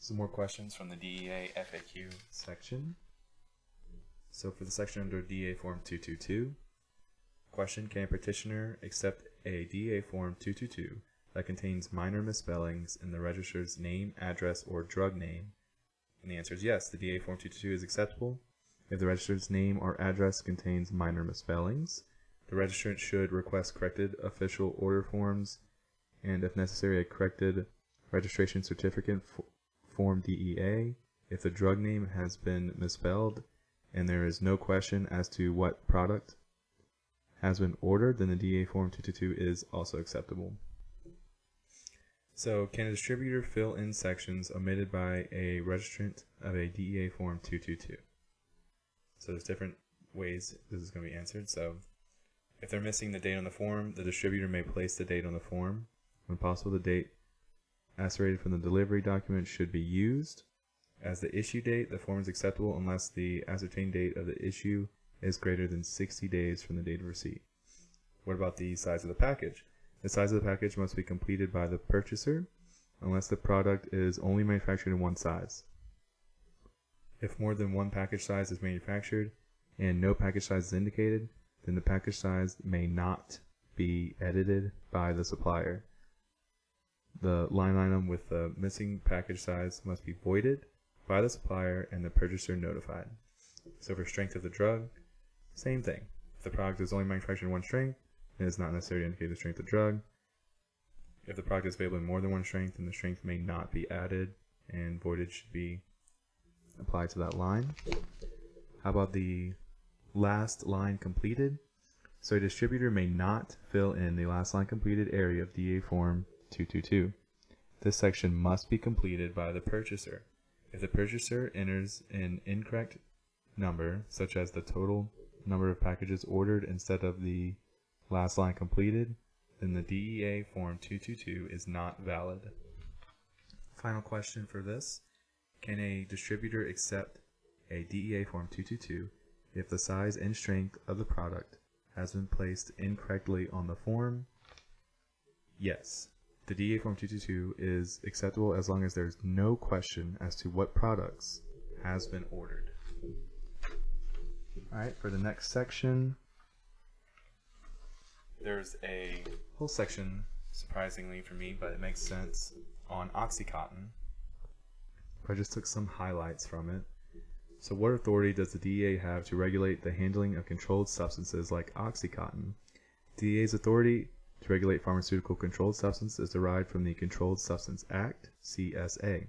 Some more questions from the DEA FAQ section. So for the section under DEA Form 222, question, can a petitioner accept a DEA Form 222 that contains minor misspellings in the registrar's name, address, or drug name? And the answer is yes, the DEA Form 222 is acceptable if the registrar's name or address contains minor misspellings. The registrant should request corrected official order forms and, if necessary, a corrected registration certificate Form DEA if the drug name has been misspelled and there is no question as to what product has been ordered, then the DEA Form 222 is also acceptable. So, can a distributor fill in sections omitted by a registrant of a DEA Form 222? So there's different ways this is going to be answered. So, if they're missing the date on the form, the distributor may place the date on the form. When possible, the date asserted from the delivery document should be used. As the issue date, the form is acceptable unless the ascertained date of the issue is greater than 60 days from the date of receipt. What about the size of the package? The size of the package must be completed by the purchaser unless the product is only manufactured in one size. If more than one package size is manufactured and no package size is indicated, then the package size may not be edited by the supplier. The line item with the missing package size must be voided by the supplier and the purchaser notified. So for strength of the drug, same thing. If the product is only manufactured in one strength, it is not necessary to indicate the strength of the drug. If the product is available in more than one strength, then the strength may not be added and voided should be applied to that line. How about the last line completed? So a distributor may not fill in the last line completed area of DEA Form 222. This section must be completed by the purchaser. If the purchaser enters an incorrect number, such as the total number of packages ordered instead of the last line completed, then the DEA Form 222 is not valid. Final question for this. Can a distributor accept a DEA Form 222 if the size and strength of the product has been placed incorrectly on the form? Yes. The DEA Form 222 is acceptable as long as there's no question as to what products has been ordered. Alright, for the next section, there's a whole section, surprisingly for me, but it makes sense, on OxyContin. I just took some highlights from it. So what authority does the DEA have to regulate the handling of controlled substances like OxyContin? DEA's authority to regulate pharmaceutical controlled substance is derived from the Controlled Substance Act, CSA.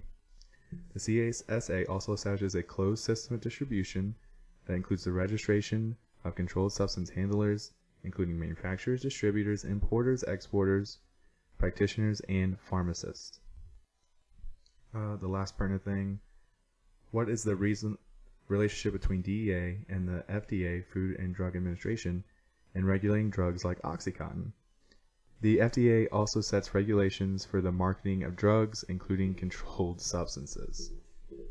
The CSA also establishes a closed system of distribution that includes the registration of controlled substance handlers, including manufacturers, distributors, importers, exporters, practitioners, and pharmacists. The last pertinent thing, what is the relationship between DEA and the FDA, Food and Drug Administration, in regulating drugs like OxyContin? The FDA also sets regulations for the marketing of drugs, including controlled substances.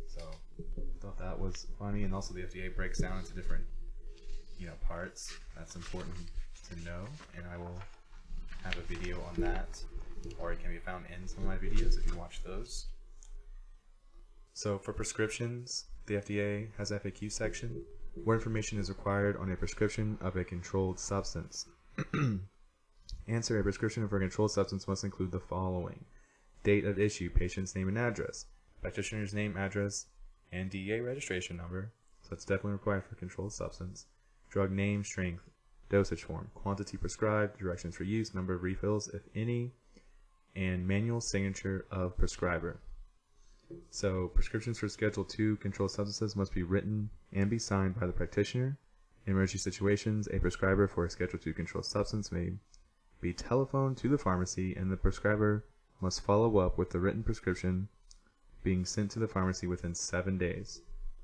So, I thought that was funny, and also the FDA breaks down into different, parts. That's important to know, and I will have a video on that, or it can be found in some of my videos if you watch those. So, for prescriptions, the FDA has an FAQ section. What information is required on a prescription of a controlled substance? Answer: a prescription for a controlled substance must include the following: date of issue, patient's name and address, practitioner's name, address, and DEA registration number. So that's definitely required for controlled substance. Drug name, strength, dosage form, quantity prescribed, directions for use, number of refills, if any, and manual signature of prescriber. So prescriptions for Schedule II controlled substances must be written and be signed by the practitioner. In emergency situations, a prescriber for a Schedule II controlled substance may be telephoned to the pharmacy, and the prescriber must follow up with the written prescription being sent to the pharmacy within 7 days.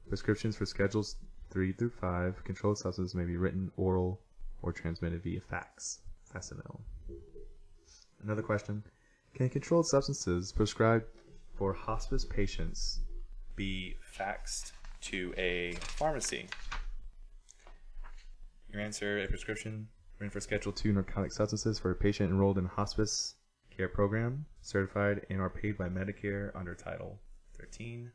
Prescriptions for Schedules 3 through 5 controlled substances may be written, oral, or transmitted via fax. Facsimile. Another question: can controlled substances prescribed for hospice patients be faxed to a pharmacy? Your answer: a prescription written for Schedule II narcotic substances for a patient enrolled in a hospice care program, certified and are paid by Medicare under Title 13,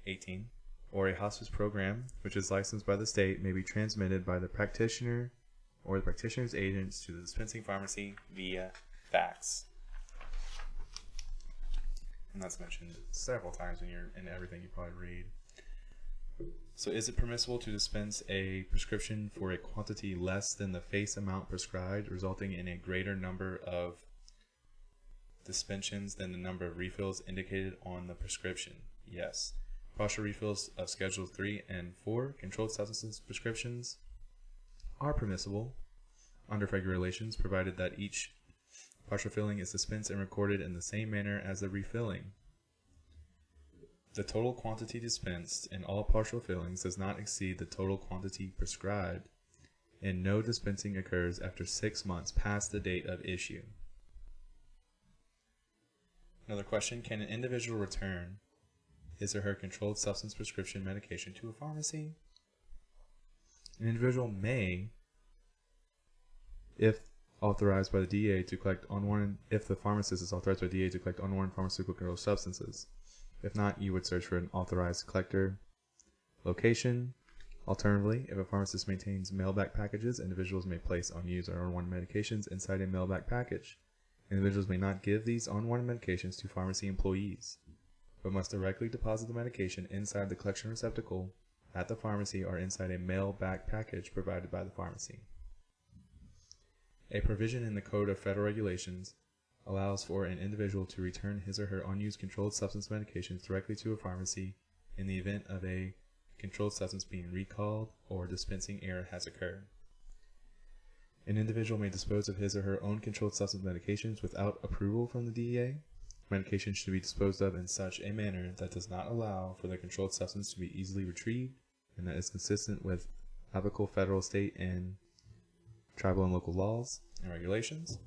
18, or a hospice program which is licensed by the state may be transmitted by the practitioner or the practitioner's agents to the dispensing pharmacy via fax. And that's mentioned several times in everything you probably read. So is it permissible to dispense a prescription for a quantity less than the face amount prescribed, resulting in a greater number of dispensions than the number of refills indicated on the prescription? Yes. Partial refills of Schedule 3 and 4 controlled substances prescriptions are permissible under regulations, provided that each partial filling is dispensed and recorded in the same manner as the refilling. The total quantity dispensed in all partial fillings does not exceed the total quantity prescribed, and no dispensing occurs after 6 months past the date of issue. Another question, can an individual return his or her controlled substance prescription medication to a pharmacy? An individual may, if authorized by the DEA to collect unwarranted, if the pharmacist is authorized by the DEA to collect unwarranted pharmaceutical controlled substances. If not, you would search for an authorized collector location. Alternatively, if a pharmacist maintains mail-back packages, individuals may place unused or unwanted medications inside a mail-back package. Individuals may not give these unwanted medications to pharmacy employees, but must directly deposit the medication inside the collection receptacle at the pharmacy or inside a mail-back package provided by the pharmacy. A provision in the Code of Federal Regulations allows for an individual to return his or her unused controlled substance medications directly to a pharmacy in the event of a controlled substance being recalled or dispensing error has occurred. An individual may dispose of his or her own controlled substance medications without approval from the DEA. Medications should be disposed of in such a manner that does not allow for the controlled substance to be easily retrieved and that is consistent with applicable federal, state, and tribal and local laws and regulations.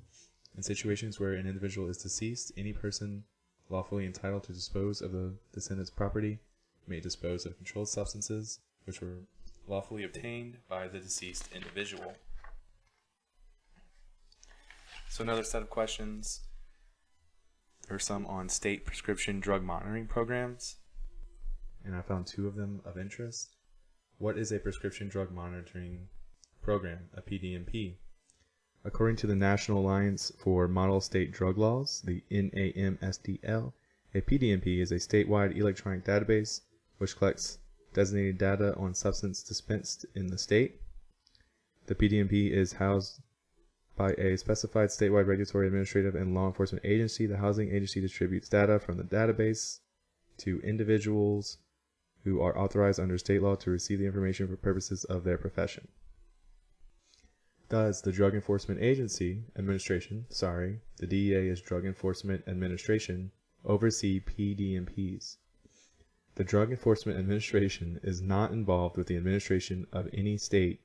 In situations where an individual is deceased, any person lawfully entitled to dispose of the descendant's property may dispose of controlled substances which were lawfully obtained by the deceased individual. So another set of questions. There are some on state prescription drug monitoring programs, and I found 2 of them of interest. What is a prescription drug monitoring program, a PDMP? According to the National Alliance for Model State Drug Laws, the NAMSDL, a PDMP is a statewide electronic database which collects designated data on substance dispensed in the state. The PDMP is housed by a specified statewide regulatory, administrative, and law enforcement agency. The housing agency distributes data from the database to individuals who are authorized under state law to receive the information for purposes of their profession. Does the Drug Enforcement Administration, the DEA is Drug Enforcement Administration, oversee PDMPs? The Drug Enforcement Administration is not involved with the administration of any state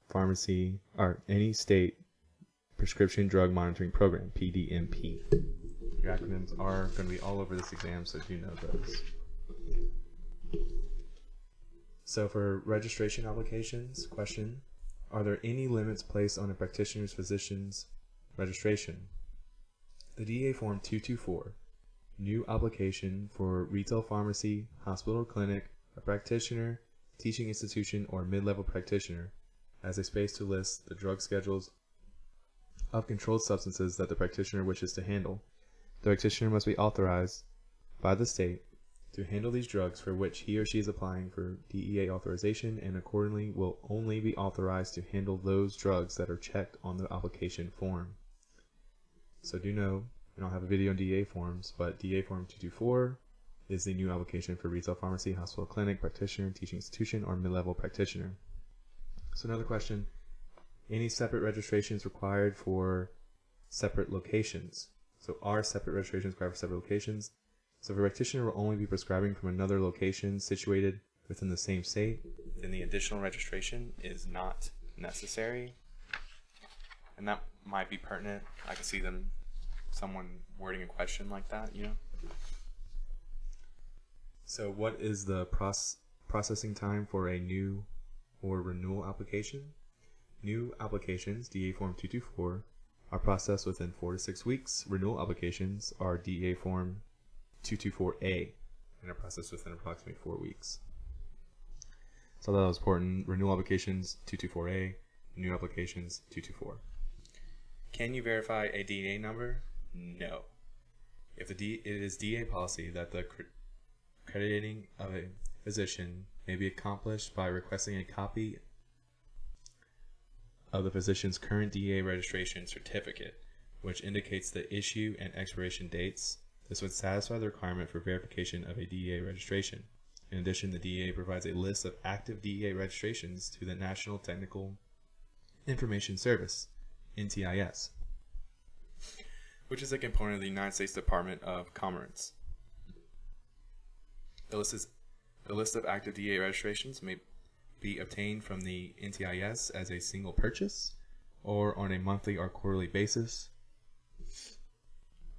pharmacy or any state prescription drug monitoring program, PDMP. Your acronyms are going to be all over this exam, so do know those. So for registration applications, question, are there any limits placed on a practitioner's physician's registration? The DEA Form 224, new application for retail pharmacy, hospital or clinic, a practitioner, teaching institution, or mid-level practitioner, has a space to list the drug schedules of controlled substances that the practitioner wishes to handle. The practitioner must be authorized by the state to handle these drugs for which he or she is applying for DEA authorization, and accordingly will only be authorized to handle those drugs that are checked on the application form. So do know, I don't have a video on DEA forms, but DEA Form 224 is the new application for retail pharmacy, hospital, clinic, practitioner, teaching institution, or mid-level practitioner. So another question, any separate registrations required for separate locations? So are separate registrations required for separate locations? So if a practitioner will only be prescribing from another location situated within the same state, then the additional registration is not necessary. And that might be pertinent. I can see someone wording a question like that, you know. So what is the processing time for a new or renewal application? New applications, DEA Form 224, are processed within 4 to 6 weeks. Renewal applications are DEA Form 224A and are processed within approximately 4 weeks. So that was important. Renewal applications 224A, new applications 224. Can you verify a DEA number? No. If it is DEA policy that the crediting of a physician may be accomplished by requesting a copy of the physician's current DEA registration certificate, which indicates the issue and expiration dates. This would satisfy the requirement for verification of a DEA registration. In addition, the DEA provides a list of active DEA registrations to the National Technical Information Service, NTIS, which is a component of the United States Department of Commerce. The list of active DEA registrations may be obtained from the NTIS as a single purchase or on a monthly or quarterly basis.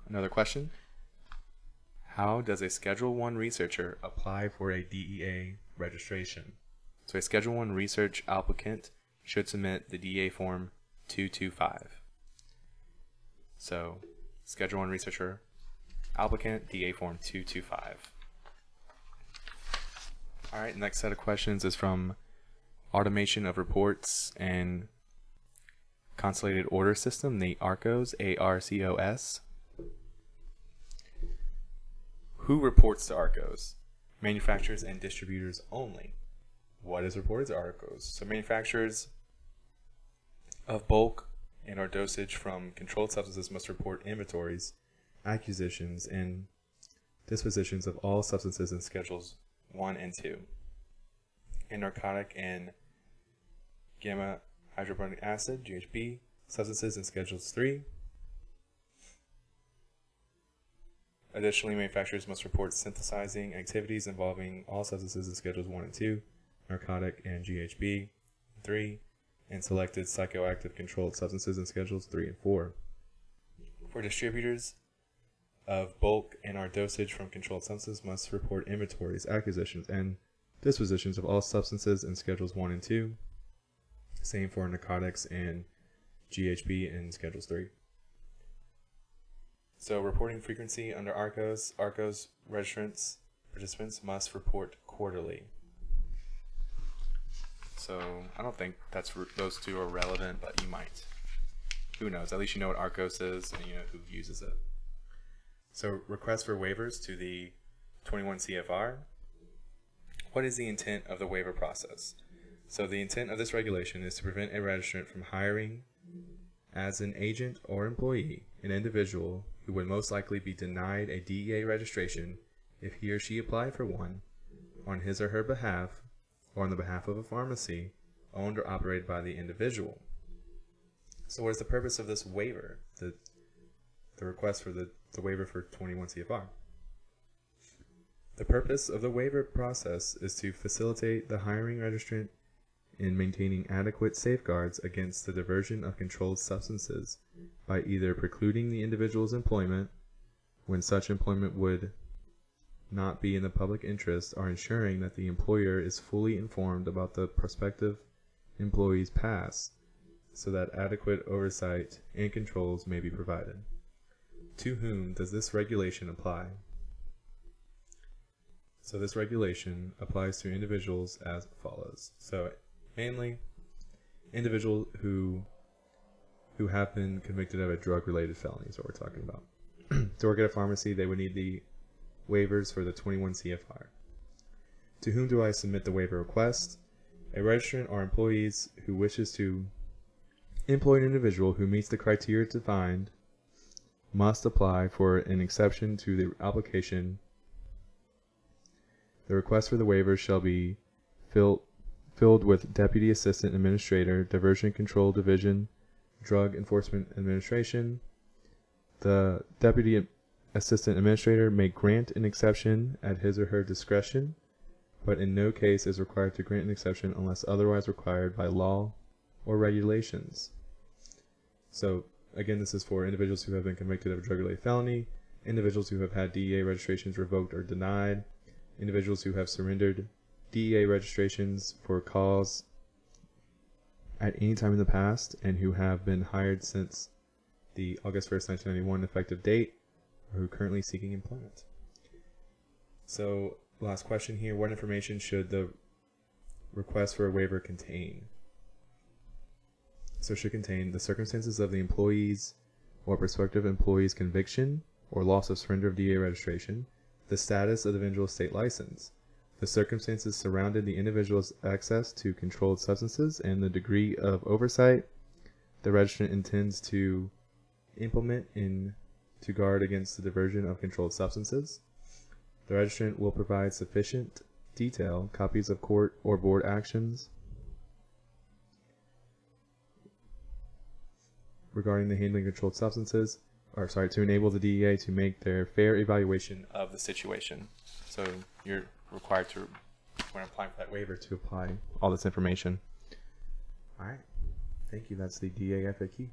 Another question: how does a Schedule I researcher apply for a DEA registration? So a Schedule I research applicant should submit the DEA Form 225. So Schedule I researcher applicant, DEA Form 225. Alright, next set of questions is from Automation of Reports and Consolidated Order System, the ARCOS, ARCOS. Who reports to ARCOS? Manufacturers and distributors only. What is reported to ARCOS? So manufacturers of bulk and or dosage from controlled substances must report inventories, acquisitions, and dispositions of all substances in Schedules 1 and 2, and narcotic and gamma hydrocarbonic acid, GHB, substances in Schedules 3. Additionally, manufacturers must report synthesizing activities involving all substances in Schedules 1 and 2, narcotic and GHB 3, and selected psychoactive controlled substances in Schedules 3 and 4. For distributors of bulk and or dosage from controlled substances must report inventories, acquisitions, and dispositions of all substances in Schedules 1 and 2. Same for narcotics and GHB in Schedules 3. So reporting frequency under ARCOS registrants, participants must report quarterly. So I don't think those two are relevant, but you might. Who knows? At least you know what ARCOS is and you know who uses it. So request for waivers to the 21 CFR. What is the intent of the waiver process? So the intent of this regulation is to prevent a registrant from hiring as an agent or employee an individual who would most likely be denied a DEA registration if he or she applied for one on his or her behalf or on the behalf of a pharmacy owned or operated by the individual. So what is the purpose of this waiver, the request for the waiver for 21 CFR? The purpose of the waiver process is to facilitate the hiring registrant in maintaining adequate safeguards against the diversion of controlled substances by either precluding the individual's employment when such employment would not be in the public interest, or ensuring that the employer is fully informed about the prospective employee's past so that adequate oversight and controls may be provided. To whom does this regulation apply? So this regulation applies to individuals as follows. So mainly individuals who have been convicted of a drug-related felony is what we're talking about. To work at a pharmacy, they would need the waivers for the 21 CFR. To whom do I submit the waiver request? A registrant or employees who wishes to employ an individual who meets the criteria defined must apply for an exception to the application. The request for the waiver shall be filled with Deputy Assistant Administrator, Diversion Control Division, Drug Enforcement Administration. The Deputy Assistant Administrator may grant an exception at his or her discretion, but in no case is required to grant an exception unless otherwise required by law or regulations. So again, this is for individuals who have been convicted of a drug-related felony, individuals who have had DEA registrations revoked or denied, individuals who have surrendered DEA registrations for cause at any time in the past and who have been hired since the August 1st, 1991 effective date, or who are currently seeking employment. So last question here, what information should the request for a waiver contain? So it should contain the circumstances of the employee's or prospective employee's conviction or loss of surrender of DEA registration, the status of the individual's state license, the circumstances surrounding the individual's access to controlled substances, and the degree of oversight the registrant intends to implement to guard against the diversion of controlled substances. The registrant will provide sufficient detail, copies of court or board actions regarding the handling of controlled substances, to enable the DEA to make their fair evaluation of the situation. So you're required to, when applying for that waiver, to apply all this information. All right. Thank you. That's the DEA FAQ.